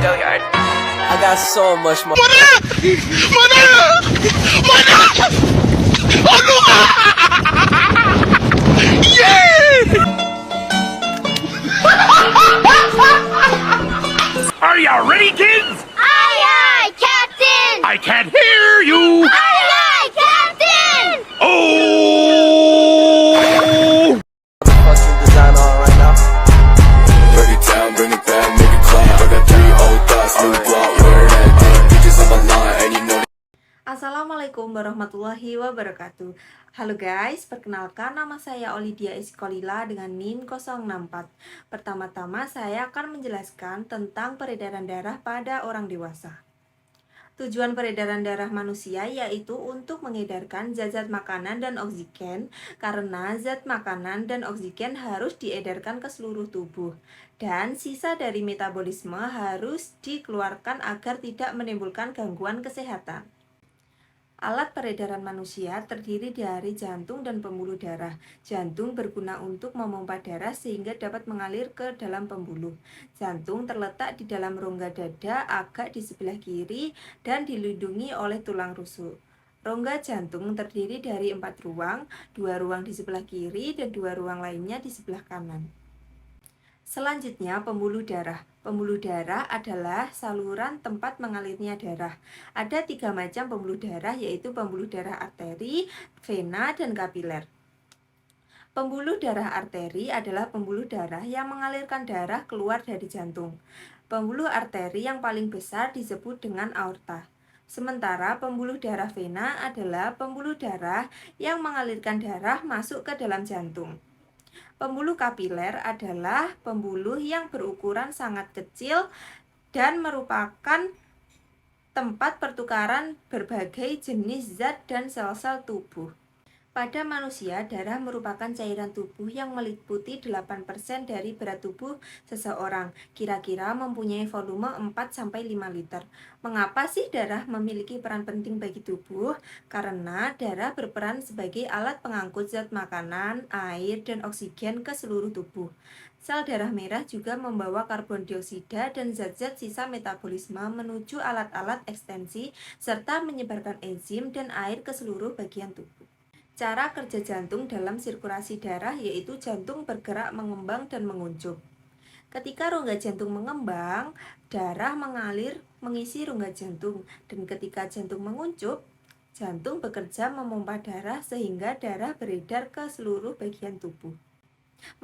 Hilliard. I got so much more. Are you ready, kids? Aye, aye, Captain! I can't hear you. Aye, aye, Captain! Oh! Fucking design on right now. Break it down, bring it back, make it clap. I got 3 old thoughts, new block, where that thing. Bitches on my line, and you know. Assalamualaikum warahmatullahi wabarakatuh. Halo guys, perkenalkan nama saya Olidia Eskolila dengan NIM 064. Pertama-tama saya akan menjelaskan tentang peredaran darah pada orang dewasa. Tujuan peredaran darah manusia yaitu untuk mengedarkan zat-zat makanan dan oksigen, karena zat makanan dan oksigen harus diedarkan ke seluruh tubuh, dan sisa dari metabolisme harus dikeluarkan agar tidak menimbulkan gangguan kesehatan. Alat peredaran manusia terdiri dari jantung dan pembuluh darah. Jantung berguna untuk memompa darah sehingga dapat mengalir ke dalam pembuluh. Jantung terletak di dalam rongga dada agak di sebelah kiri dan dilindungi oleh tulang rusuk. Rongga jantung terdiri dari 4 ruang, 2 ruang di sebelah kiri dan 2 ruang lainnya di sebelah kanan. Selanjutnya, pembuluh darah. Pembuluh darah adalah saluran tempat mengalirnya darah. Ada 3 macam pembuluh darah, yaitu pembuluh darah arteri, vena, dan kapiler. Pembuluh darah arteri adalah pembuluh darah yang mengalirkan darah keluar dari jantung. Pembuluh arteri yang paling besar disebut dengan aorta. Sementara pembuluh darah vena adalah pembuluh darah yang mengalirkan darah masuk ke dalam jantung. Pembuluh kapiler adalah pembuluh yang berukuran sangat kecil dan merupakan tempat pertukaran berbagai jenis zat dan sel-sel tubuh. Pada manusia, darah merupakan cairan tubuh yang meliputi 8% dari berat tubuh seseorang. Kira-kira mempunyai volume 4-5 liter. Mengapa sih darah memiliki peran penting bagi tubuh? Karena darah berperan sebagai alat pengangkut zat makanan, air, dan oksigen ke seluruh tubuh. Sel darah merah juga membawa karbon dioksida dan zat-zat sisa metabolisme menuju alat-alat ekstensi serta menyebarkan enzim dan air ke seluruh bagian tubuh. Cara kerja jantung dalam sirkulasi darah yaitu jantung bergerak mengembang dan menguncup. Ketika rongga jantung mengembang, darah mengalir mengisi rongga jantung, dan ketika jantung menguncup, jantung bekerja memompa darah sehingga darah beredar ke seluruh bagian tubuh.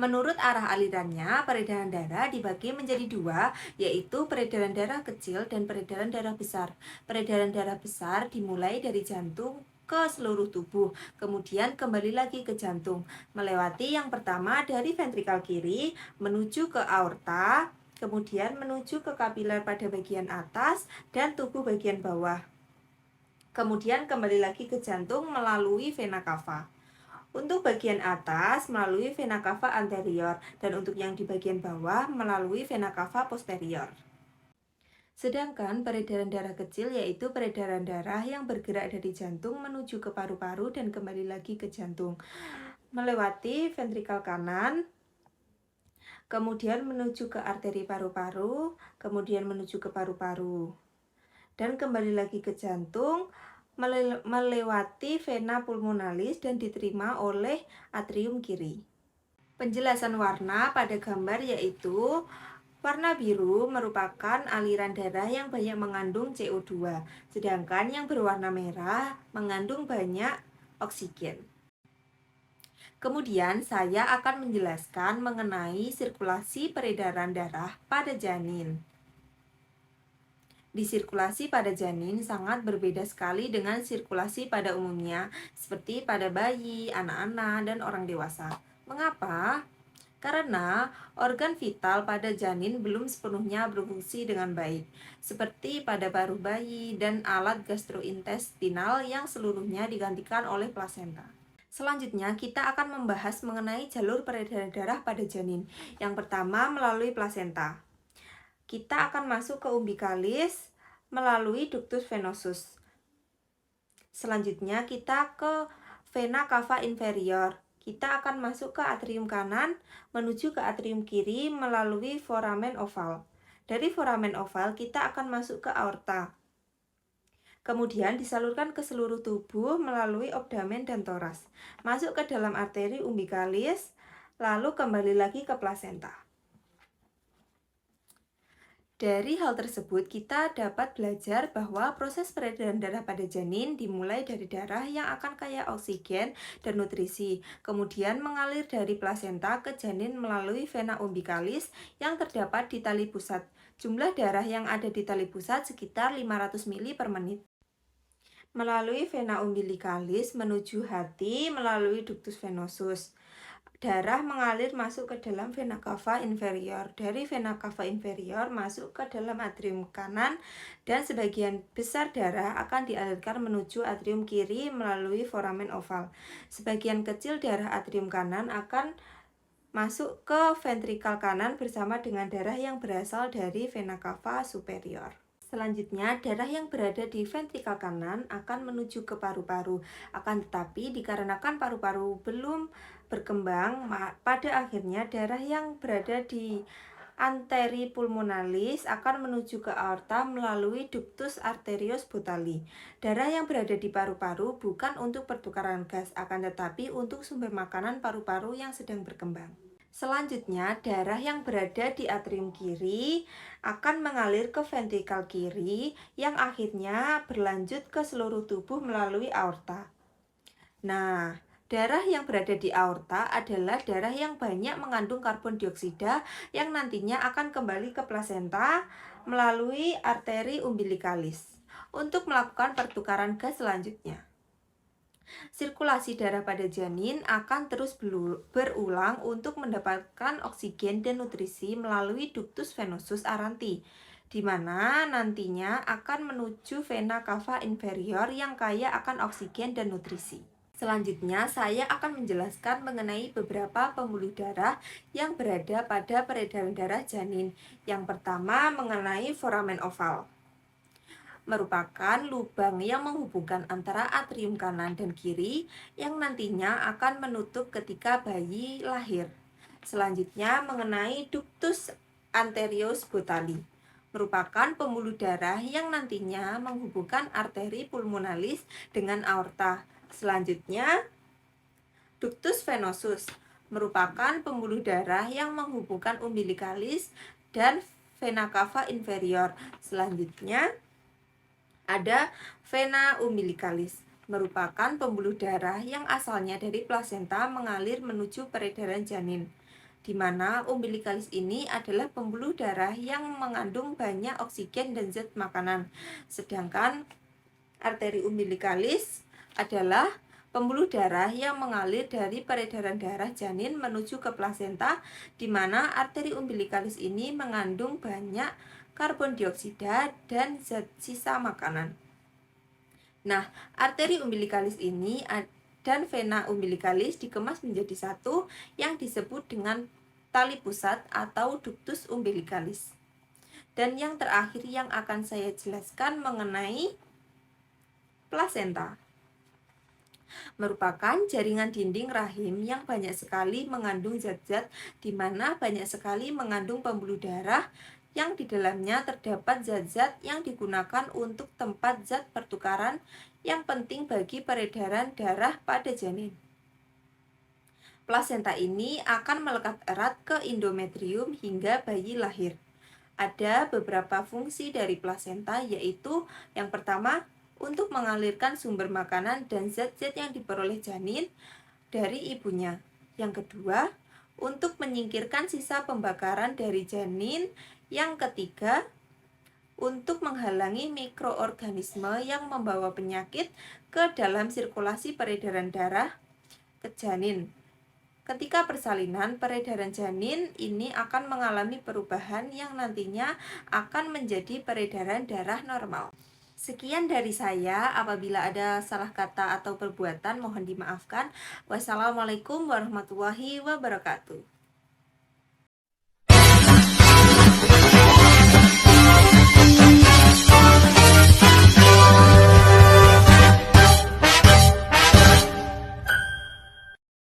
Menurut arah alirannya, peredaran darah dibagi menjadi 2, yaitu peredaran darah kecil dan peredaran darah besar. Peredaran darah besar dimulai dari jantung ke seluruh tubuh, kemudian kembali lagi ke jantung, melewati yang pertama dari ventrikal kiri, menuju ke aorta, kemudian menuju ke kapiler pada bagian atas dan tubuh bagian bawah. Kemudian kembali lagi ke jantung melalui vena cava. Untuk bagian atas melalui vena cava anterior, dan untuk yang di bagian bawah melalui vena cava posterior. Sedangkan peredaran darah kecil yaitu peredaran darah yang bergerak dari jantung menuju ke paru-paru dan kembali lagi ke jantung, melewati ventrikal kanan, kemudian menuju ke arteri paru-paru, kemudian menuju ke paru-paru, dan kembali lagi ke jantung, melewati vena pulmonalis dan diterima oleh atrium kiri. Penjelasan warna pada gambar yaitu warna biru merupakan aliran darah yang banyak mengandung CO2, sedangkan yang berwarna merah mengandung banyak oksigen. Kemudian saya akan menjelaskan mengenai sirkulasi peredaran darah pada janin. Di sirkulasi pada janin sangat berbeda sekali dengan sirkulasi pada umumnya, seperti pada bayi, anak-anak, dan orang dewasa. Mengapa? Karena organ vital pada janin belum sepenuhnya berfungsi dengan baik, seperti pada paruh bayi dan alat gastrointestinal yang seluruhnya digantikan oleh plasenta. Selanjutnya, kita akan membahas mengenai jalur peredaran darah pada janin. Yang pertama, melalui plasenta. Kita akan masuk ke umbilikalis melalui ductus venosus. Selanjutnya, kita ke vena cava inferior. Kita akan masuk ke atrium kanan, menuju ke atrium kiri melalui foramen oval. Dari foramen oval kita akan masuk ke aorta. Kemudian disalurkan ke seluruh tubuh melalui abdomen dan toras. Masuk ke dalam arteri umbilicalis, lalu kembali lagi ke plasenta. Dari hal tersebut, kita dapat belajar bahwa proses peredaran darah pada janin dimulai dari darah yang akan kaya oksigen dan nutrisi, kemudian mengalir dari plasenta ke janin melalui vena umbilicalis yang terdapat di tali pusat. Jumlah darah yang ada di tali pusat sekitar 500 ml per menit. Melalui vena umbilicalis menuju hati melalui ductus venosus. Darah mengalir masuk ke dalam vena cava inferior. Dari vena cava inferior masuk ke dalam atrium kanan dan sebagian besar darah akan dialirkan menuju atrium kiri melalui foramen oval. Sebagian kecil darah atrium kanan akan masuk ke ventrikal kanan bersama dengan darah yang berasal dari vena cava superior. Selanjutnya, darah yang berada di ventrikal kanan akan menuju ke paru-paru. Akan tetapi, dikarenakan paru-paru belum berkembang, pada akhirnya darah yang berada di arteri pulmonalis akan menuju ke aorta melalui ductus arterius botali. Darah yang berada di paru-paru bukan untuk pertukaran gas, akan tetapi untuk sumber makanan paru-paru yang sedang berkembang. Selanjutnya, darah yang berada di atrium kiri akan mengalir ke ventrikal kiri yang akhirnya berlanjut ke seluruh tubuh melalui aorta. Nah, darah yang berada di aorta adalah darah yang banyak mengandung karbon dioksida yang nantinya akan kembali ke plasenta melalui arteri umbilicalis untuk melakukan pertukaran gas selanjutnya. Sirkulasi darah pada janin akan terus berulang untuk mendapatkan oksigen dan nutrisi melalui ductus venosus aranti, di mana nantinya akan menuju vena cava inferior yang kaya akan oksigen dan nutrisi. Selanjutnya, saya akan menjelaskan mengenai beberapa pembuluh darah yang berada pada peredaran darah janin. Yang pertama, mengenai foramen oval, merupakan lubang yang menghubungkan antara atrium kanan dan kiri yang nantinya akan menutup ketika bayi lahir. Selanjutnya, mengenai ductus arterius botali, merupakan pembuluh darah yang nantinya menghubungkan arteri pulmonalis dengan aorta. Selanjutnya, ductus venosus, merupakan pembuluh darah yang menghubungkan umbilicalis dan vena cava inferior. Selanjutnya, ada vena umbilicalis, merupakan pembuluh darah yang asalnya dari plasenta mengalir menuju peredaran janin, di mana umbilicalis ini adalah pembuluh darah yang mengandung banyak oksigen dan zat makanan. Sedangkan arteri umbilicalis adalah pembuluh darah yang mengalir dari peredaran darah janin menuju ke plasenta, di mana arteri umbilicalis ini mengandung banyak karbon dioksida dan zat sisa makanan. Nah, arteri umbilicalis ini dan vena umbilicalis dikemas menjadi satu yang disebut dengan tali pusat atau ductus umbilicalis. Dan yang terakhir yang akan saya jelaskan mengenai plasenta, merupakan jaringan dinding rahim yang banyak sekali mengandung zat-zat, di mana banyak sekali mengandung pembuluh darah yang di dalamnya terdapat zat-zat yang digunakan untuk tempat zat pertukaran yang penting bagi peredaran darah pada janin. Plasenta ini akan melekat erat ke endometrium hingga bayi lahir. Ada beberapa fungsi dari plasenta, yaitu yang pertama, untuk mengalirkan sumber makanan dan zat-zat yang diperoleh janin dari ibunya. Yang kedua, untuk menyingkirkan sisa pembakaran dari janin. Yang ketiga, untuk menghalangi mikroorganisme yang membawa penyakit ke dalam sirkulasi peredaran darah ke janin. Ketika persalinan, peredaran janin ini akan mengalami perubahan yang nantinya akan menjadi peredaran darah normal. Sekian dari saya. Apabila ada salah kata atau perbuatan, mohon dimaafkan. Wassalamualaikum warahmatullahi wabarakatuh.